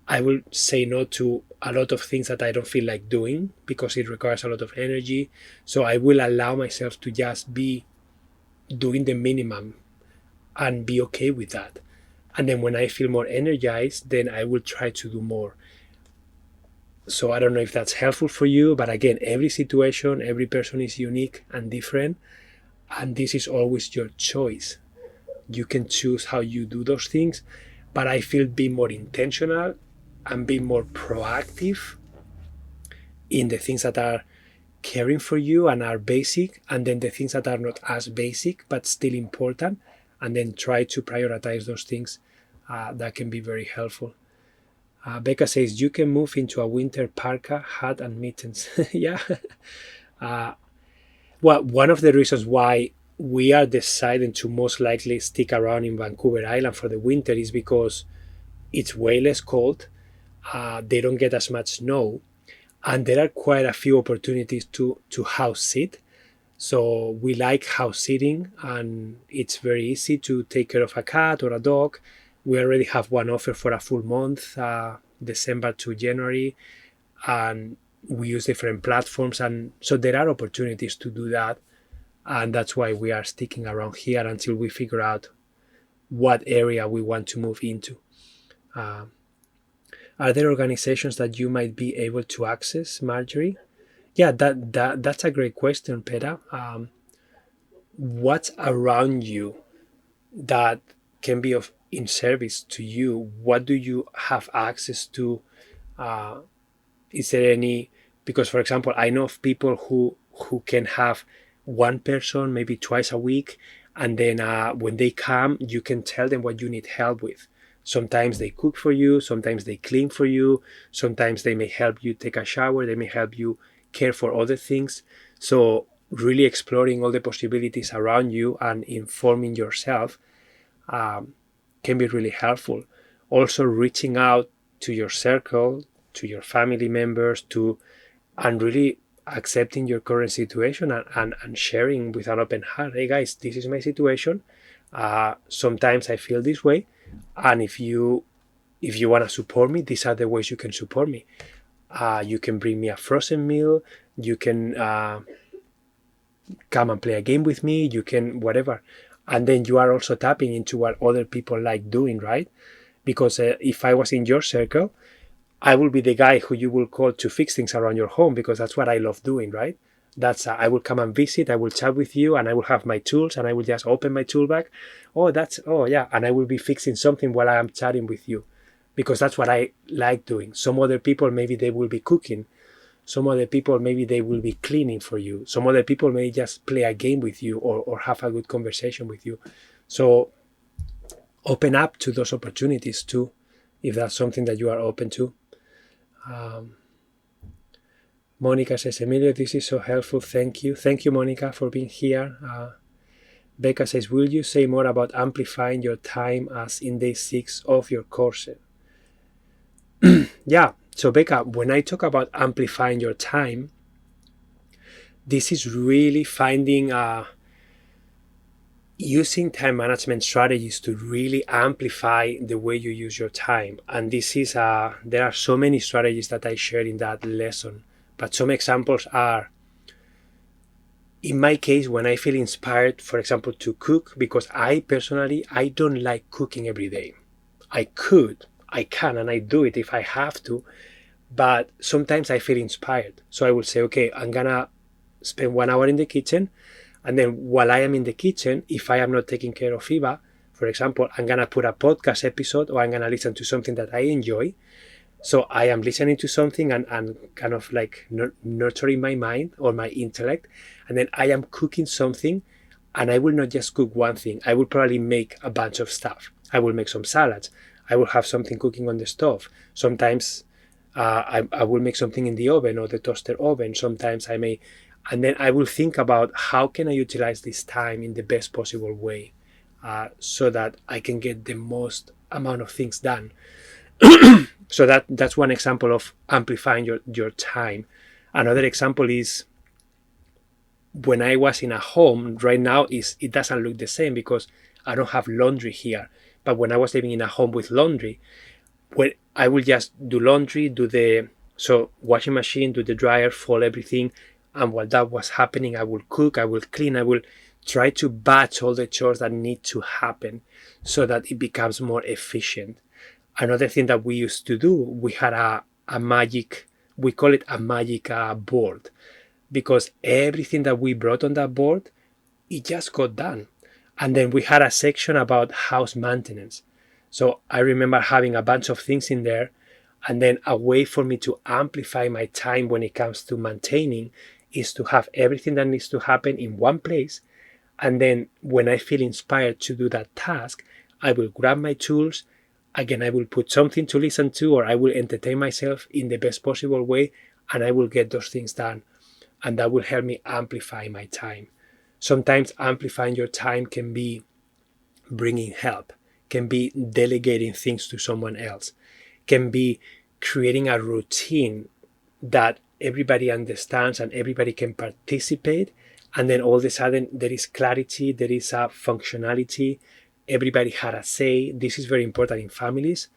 I will say no to a lot of things that I don't feel like doing, because it requires a lot of energy. So I will allow myself to just be doing the minimum and be okay with that. And then when I feel more energized, then I will try to do more. So I don't know if that's helpful for you, but again, every situation, every person is unique and different, and this is always your choice. You can choose how you do those things, but I feel being more intentional and being more proactive in the things that are caring for you and are basic, and then the things that are not as basic but still important, and then try to prioritize those things. That can be very helpful. Becca says, you can move into a winter parka, hat, and mittens. Yeah. Uh, well, one of the reasons why we are deciding to most likely stick around in Vancouver Island for the winter is because it's way less cold. They don't get as much snow, and there are quite a few opportunities to house sit. So we like house sitting, and it's very easy to take care of a cat or a dog. We already have one offer for a full month, December to January, and we use different platforms, and so there are opportunities to do that, and that's why we are sticking around here until we figure out what area we want to move into. Uh, are there organizations that you might be able to access, Marjorie? Yeah, that's a great question, Peta. What's around you that can be of in service to you? What do you have access to? Uh, is there any? Because, for example, I know of people who can have one person maybe twice a week, and then when they come, you can tell them what you need help with. Sometimes they cook for you, sometimes they clean for you, sometimes they may help you take a shower, they may help you care for other things. So really exploring all the possibilities around you and informing yourself um, can be really helpful. Also, reaching out to your circle, to your family members, and really accepting your current situation and sharing with an open heart. Hey guys, this is my situation. Sometimes I feel this way, and if you want to support me, these are the ways you can support me. You can bring me a frozen meal. You can come and play a game with me. You can whatever, and then you are also tapping into what other people like doing, right? Because if I was in your circle, I will be the guy who you will call to fix things around your home, because that's what I love doing, right? That's I will come and visit, I will chat with you, and I will have my tools, and I will just open my tool bag. Oh yeah, and I will be fixing something while I am chatting with you, because that's what I like doing. Some other people maybe they will be cooking. Some other people maybe they will be cleaning for you. Some other people may just play a game with you or have a good conversation with you. So open up to those opportunities too, if that's something that you are open to. Monica says, Emilio, this is so helpful. Thank you. Thank you, Monica, for being here. Becca says, will you say more about amplifying your time as in day 6 of your course? Yeah. So, Becca, when I talk about amplifying your time, this is really finding using time management strategies to really amplify the way you use your time. And this is there are so many strategies that I shared in that lesson, but some examples are, in my case, when I feel inspired, for example, to cook, because I personally I don't like cooking every day. I can, and I do it if I have to, but sometimes I feel inspired, so I will say, okay, I'm gonna spend 1 hour in the kitchen. And then while I am in the kitchen, if I am not taking care of Eva, for example, I'm going to put a podcast episode, or I'm going to listen to something that I enjoy. So I am listening to something and kind of like nurturing my mind or my intellect. And then I am cooking something, and I will not just cook one thing. I will probably make a bunch of stuff. I will make some salads. I will have something cooking on the stove. Sometimes I will make something in the oven or the toaster oven. Sometimes I may... And then I will think about how can I utilize this time in the best possible way, so that I can get the most amount of things done. So that's one example of amplifying your time. Another example is when I was in a home. Right now it doesn't look the same because I don't have laundry here. But when I was living in a home with laundry, when I will just do laundry, washing machine, do the dryer, fold everything. And while that was happening, I will cook, I will clean, I will try to batch all the chores that need to happen so that it becomes more efficient. Another thing that we used to do, we had a magic, we call it a magic board, because everything that we brought on that board, it just got done. And then we had a section about house maintenance. So I remember having a bunch of things in there, and then a way for me to amplify my time when it comes to maintaining is to have everything that needs to happen in one place. And then when I feel inspired to do that task, I will grab my tools, Again, I will put something to listen to, or I will entertain myself in the best possible way, and I will get those things done. And that will help me amplify my time. Sometimes amplifying your time can be bringing help, can be delegating things to someone else, can be creating a routine that everybody understands and everybody can participate. And then all of a sudden there is clarity, there is a functionality, everybody had a say. This is very important in families.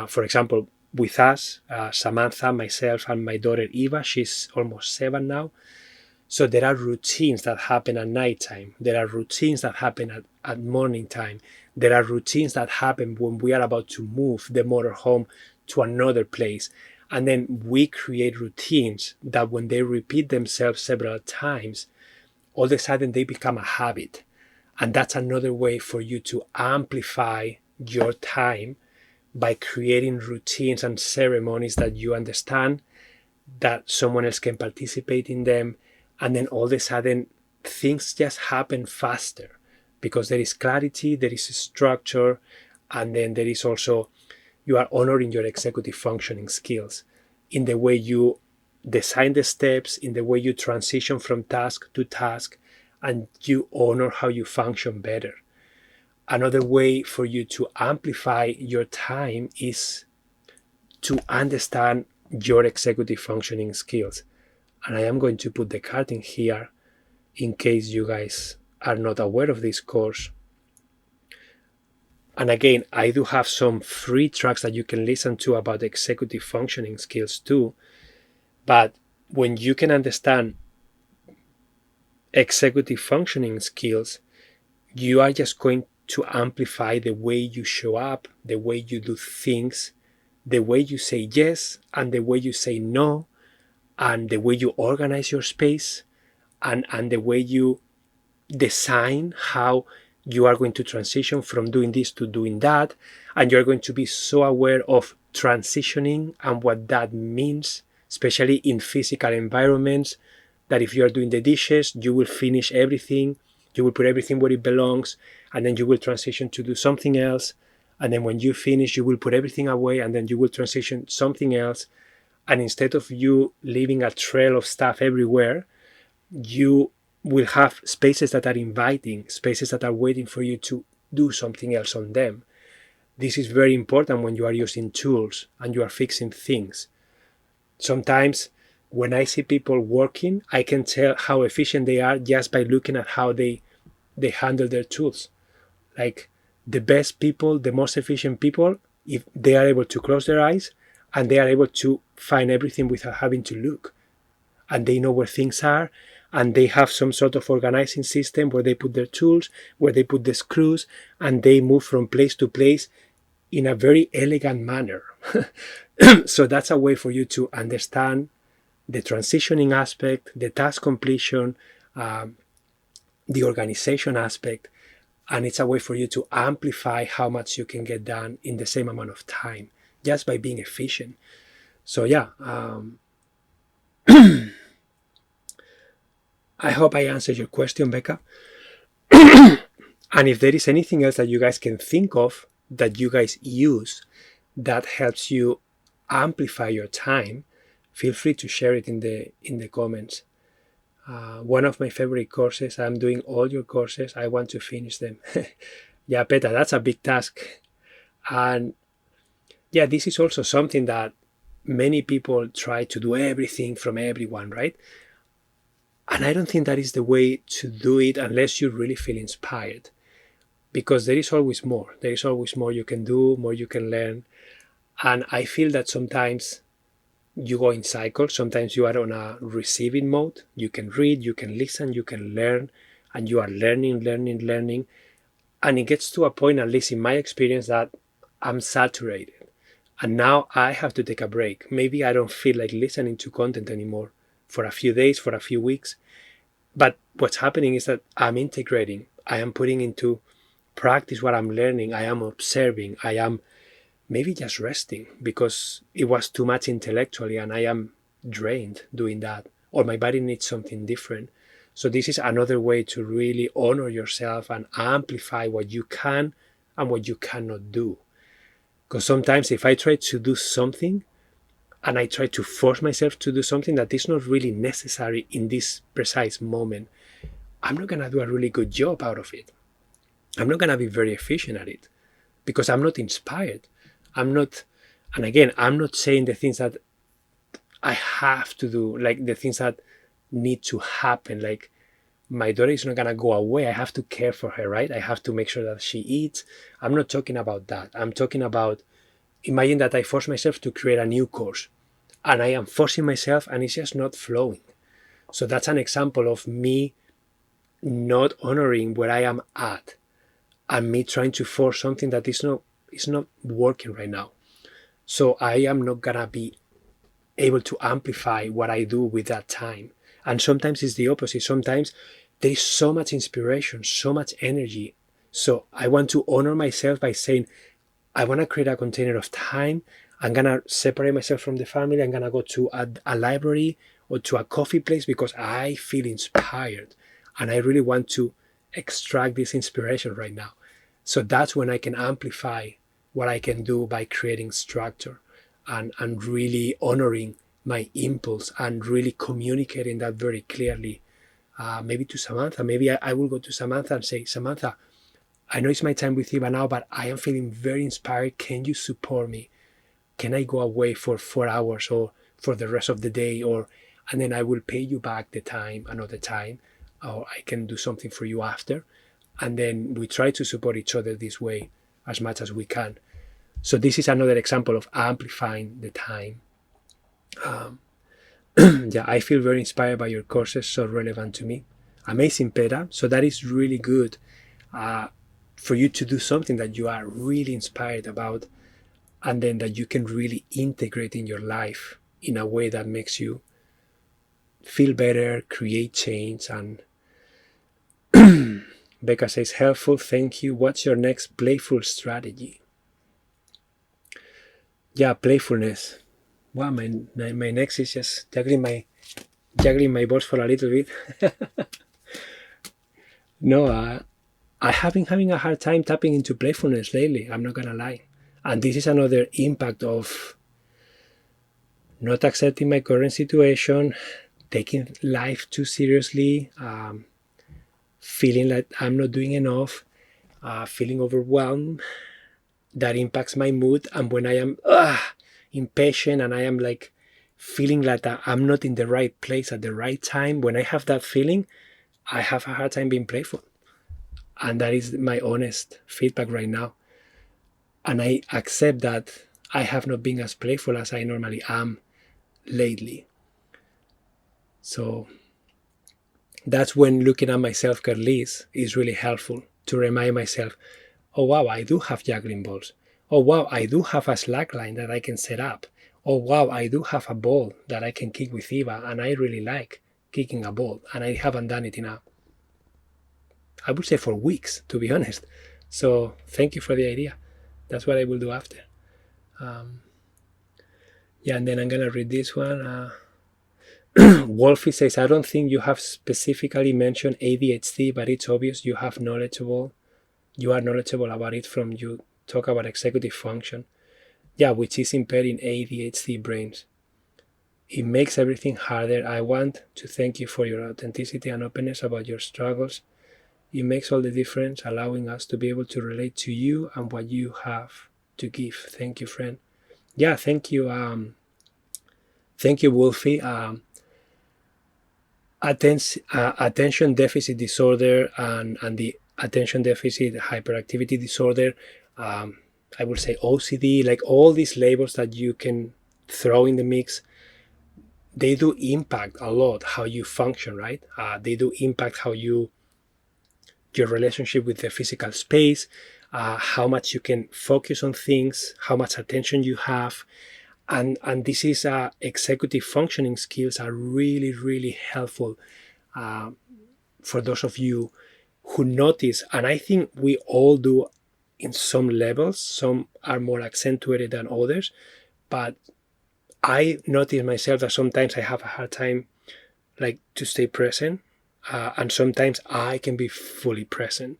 For example, with us, Samantha, myself, and my daughter Eva, she's almost 7 now. So there are routines that happen at nighttime. There are routines that happen at morning time. There are routines that happen when we are about to move the motorhome to another place. And then we create routines that when they repeat themselves several times, all of a sudden they become a habit. And that's another way for you to amplify your time, by creating routines and ceremonies that you understand, that someone else can participate in them. And then all of a sudden things just happen faster because there is clarity, there is structure, and then there is also, you are honoring your executive functioning skills in the way you design the steps, in the way you transition from task to task, and you honor how you function better. Another way for you to amplify your time is to understand your executive functioning skills. And I am going to put the card in here in case you guys are not aware of this course. And again, I do have some free tracks that you can listen to about executive functioning skills too. But when you can understand executive functioning skills, you are just going to amplify the way you show up, the way you do things, the way you say yes and the way you say no, and the way you organize your space, and the way you design how you are going to transition from doing this to doing that. And you're going to be so aware of transitioning and what that means, especially in physical environments, that if you're doing the dishes, you will finish everything, you will put everything where it belongs, and then you will transition to do something else. And then when you finish, you will put everything away, and then you will transition something else. And instead of you leaving a trail of stuff everywhere, you will have spaces that are inviting, spaces that are waiting for you to do something else on them. This is very important when you are using tools and you are fixing things. Sometimes when I see people working, I can tell how efficient they are just by looking at how they handle their tools. Like the best people, the most efficient people, if they are able to close their eyes and they are able to find everything without having to look, and they know where things are, and they have some sort of organizing system where they put their tools, where they put the screws, and they move from place to place in a very elegant manner. So that's a way for you to understand the transitioning aspect, the task completion, the organization aspect, and it's a way for you to amplify how much you can get done in the same amount of time just by being efficient. So yeah, I hope I answered your question, Becca. And if there is anything else that you guys can think of that you guys use that helps you amplify your time, feel free to share it in the comments. One of my favorite courses, I'm doing all your courses, I want to finish them. Yeah, Peta, that's a big task. And yeah, this is also something that many people try to do everything from everyone, right? And I don't think that is the way to do it unless you really feel inspired. Because there is always more. There is always more you can do, more you can learn. And I feel that sometimes you go in cycles. Sometimes you are on a receiving mode. You can read, you can listen, you can learn, and you are learning. And it gets to a point, at least in my experience, that I'm saturated. And now I have to take a break. Maybe I don't feel like listening to content anymore for a few days, for a few weeks. But what's happening is that I'm integrating. I am putting into practice what I'm learning. I am observing. I am maybe just resting because it was too much intellectually and I am drained doing that, or my body needs something different. So this is another way to really honor yourself and amplify what you can and what you cannot do. Because sometimes if I try to do something and I try to force myself to do something that is not really necessary in this precise moment, I'm not going to do a really good job out of it. I'm not going to be very efficient at it because I'm not inspired. I'm not, and again, I'm not saying the things that I have to do, like the things that need to happen. Like my daughter is not going to go away. I have to care for her, right? I have to make sure that she eats. I'm not talking about that. I'm talking about, imagine that I force myself to create a new course and I am forcing myself and it's just not flowing. So that's an example of me not honoring where I am at and me trying to force something that is not working right now. So I am not gonna be able to amplify what I do with that time. And sometimes it's the opposite. Sometimes there is so much inspiration, so much energy. So I want to honor myself by saying, I want to create a container of time. I'm going to separate myself from the family. I'm going to go to a library or to a coffee place because I feel inspired and I really want to extract this inspiration right now. So that's when I can amplify what I can do by creating structure and really honoring my impulse and really communicating that very clearly. Maybe to Samantha, maybe I will go to Samantha and say, Samantha, I know it's my time with Eva now, but I am feeling very inspired. Can you support me? Can I go away for 4 hours or for the rest of the day? And then I will pay you back the time, another time, or I can do something for you after. And then we try to support each other this way as much as we can. So this is another example of amplifying the time. Yeah, I feel very inspired by your courses, so relevant to me. Amazing, Peta. So that is really good. For you to do something that you are really inspired about and then that you can really integrate in your life in a way that makes you feel better, create change. And Becca says, helpful, thank you. What's your next playful strategy? Yeah, playfulness. Wow, my next is just juggling my balls for a little bit. No, I have been having a hard time tapping into playfulness lately, I'm not gonna lie. And this is another impact of not accepting my current situation, taking life too seriously, feeling like I'm not doing enough, feeling overwhelmed. That impacts my mood. And when I am impatient and I am like feeling like I'm not in the right place at the right time, when I have that feeling, I have a hard time being playful. And that is my honest feedback right now. And I accept that I have not been as playful as I normally am lately. So that's when looking at my self-care list is really helpful to remind myself, oh wow, I do have juggling balls. Oh wow, I do have a slack line that I can set up. Oh wow, I do have a ball that I can kick with Eva and I really like kicking a ball and I haven't done it I would say for weeks, to be honest. So thank you for the idea. That's what I will do after. Yeah, and then I'm gonna read this one. Wolfie says, I don't think you have specifically mentioned ADHD, but it's obvious you are knowledgeable about it from you talk about executive function. Yeah, which is impaired in ADHD brains. It makes everything harder. I want to thank you for your authenticity and openness about your struggles. It makes all the difference, allowing us to be able to relate to you and what you have to give. Thank you, friend. Yeah, thank you. Thank you, Wolfie. Attention deficit disorder and the attention deficit hyperactivity disorder, I would say OCD, like all these labels that you can throw in the mix, they do impact a lot how you function, right? They do impact how your relationship with the physical space, how much you can focus on things, how much attention you have. And this is executive functioning skills are really, really helpful for those of you who notice. And I think we all do in some levels. Some are more accentuated than others. But I notice myself that sometimes I have a hard time like to stay present. And sometimes I can be fully present.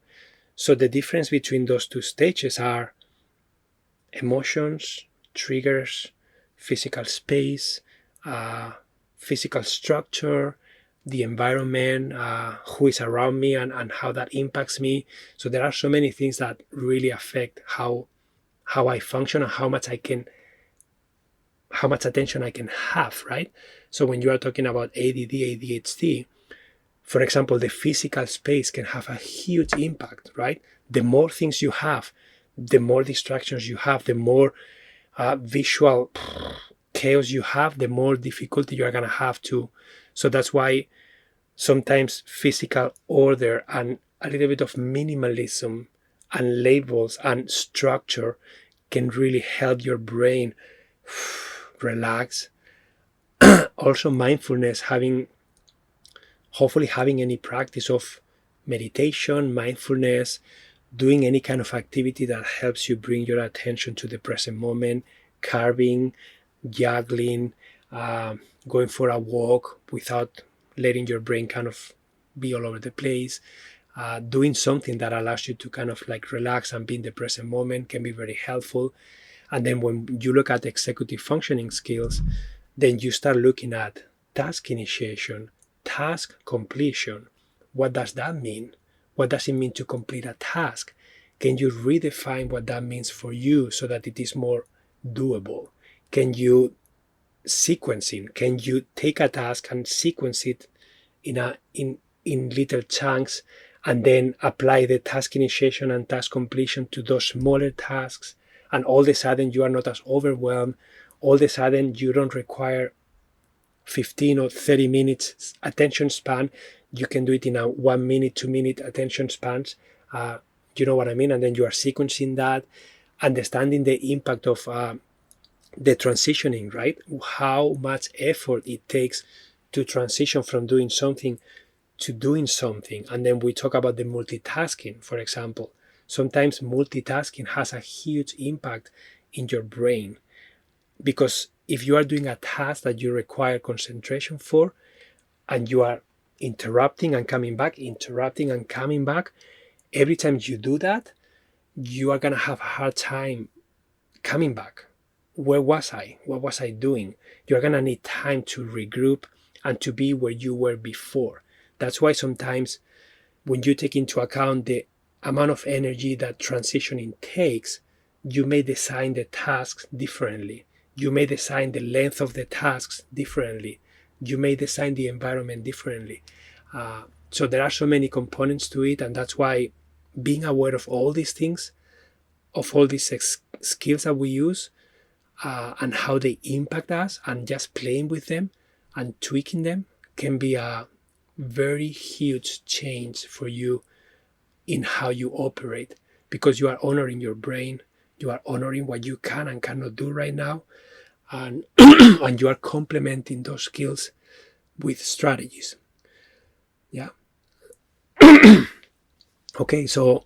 So the difference between those two stages are emotions, triggers, physical space, uh, physical structure, the environment, who is around me, and how that impacts me. So there are so many things that really affect how I function and how much attention I can have, right? So when you are talking about ADD, ADHD, for example, the physical space can have a huge impact, right? The more things you have, the more distractions you have, the more visual chaos you have, the more difficulty you are going to have to. So that's why sometimes physical order and a little bit of minimalism and labels and structure can really help your brain relax. Also, mindfulness, hopefully having any practice of meditation, mindfulness, doing any kind of activity that helps you bring your attention to the present moment, carving, juggling, uh, going for a walk without letting your brain kind of be all over the place. Doing something that allows you to kind of like relax and be in the present moment can be very helpful. And then when you look at executive functioning skills, then you start looking at task initiation, task completion. What does that mean? What does it mean to complete a task? Can you redefine what that means for you so that it is more doable? Can you sequencing? Can you take a task and sequence it in little chunks and then apply the task initiation and task completion to those smaller tasks? And all of a sudden you are not as overwhelmed. All of a sudden you don't require 15 or 30 minutes attention span. You can do it in a 1 minute, 2 minute attention spans. You know what I mean? And then you are sequencing that, understanding the impact of the transitioning, right? How much effort it takes to transition from doing something to doing something. And then we talk about the multitasking, for example. Sometimes multitasking has a huge impact in your brain because if you are doing a task that you require concentration for and you are interrupting and coming back, interrupting and coming back, every time you do that, you are going to have a hard time coming back. Where was I? What was I doing? You're going to need time to regroup and to be where you were before. That's why sometimes when you take into account the amount of energy that transitioning takes, you may design the tasks differently. You may design the length of the tasks differently. You may design the environment differently. So there are so many components to it, and that's why being aware of all these things, of all these skills that we use, and how they impact us, and just playing with them and tweaking them can be a very huge change for you in how you operate, because you are honoring your brain, you are honoring what you can and cannot do right now, and and you are complementing those skills with strategies. Yeah. Okay, so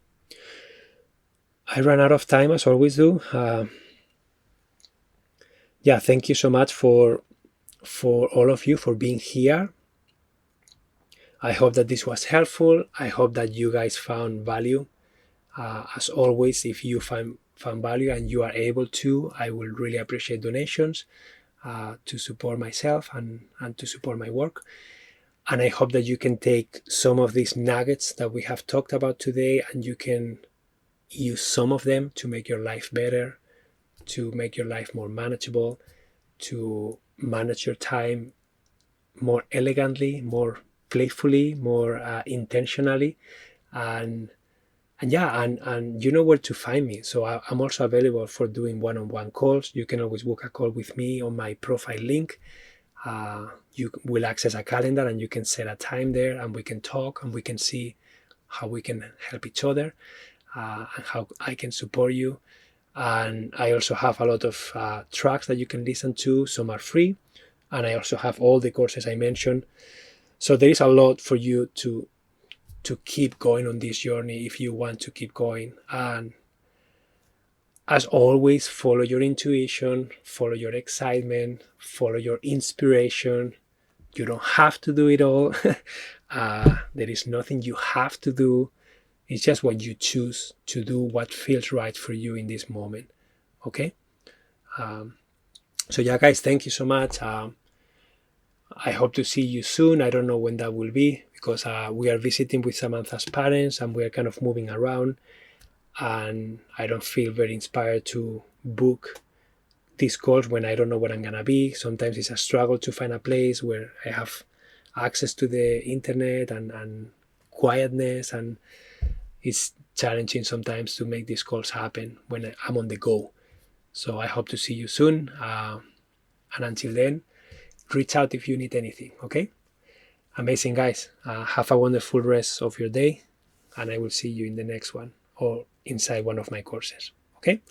I ran out of time as always do. Yeah, thank you so much for all of you for being here. I hope that this was helpful. I hope that you guys found value. As always, if you found value and you are able to, I will really appreciate donations to support myself and to support my work. And I hope that you can take some of these nuggets that we have talked about today and you can use some of them to make your life better, to make your life more manageable, to manage your time more elegantly, more playfully, more intentionally, and yeah, and you know where to find me. So I'm also available for doing one-on-one calls. You can always book a call with me on my profile link. You will access a calendar and you can set a time there and we can talk and we can see how we can help each other and how I can support you. And I also have a lot of tracks that you can listen to. Some are free. And I also have all the courses I mentioned. So there is a lot for you to keep going on this journey if you want to keep going. And as always, follow your intuition, follow your excitement, follow your inspiration. You don't have to do it all. There is nothing you have to do. It's just what you choose to do, what feels right for you in this moment. Okay. So yeah, guys, thank you so much. I hope to see you soon. I don't know when that will be because we are visiting with Samantha's parents and we are kind of moving around, and I don't feel very inspired to book these calls when I don't know where I'm gonna be. Sometimes it's a struggle to find a place where I have access to the internet and quietness, and it's challenging sometimes to make these calls happen when I'm on the go. So I hope to see you soon. And until then, reach out if you need anything, okay? Amazing, guys. Have a wonderful rest of your day, and I will see you in the next one or inside one of my courses, okay?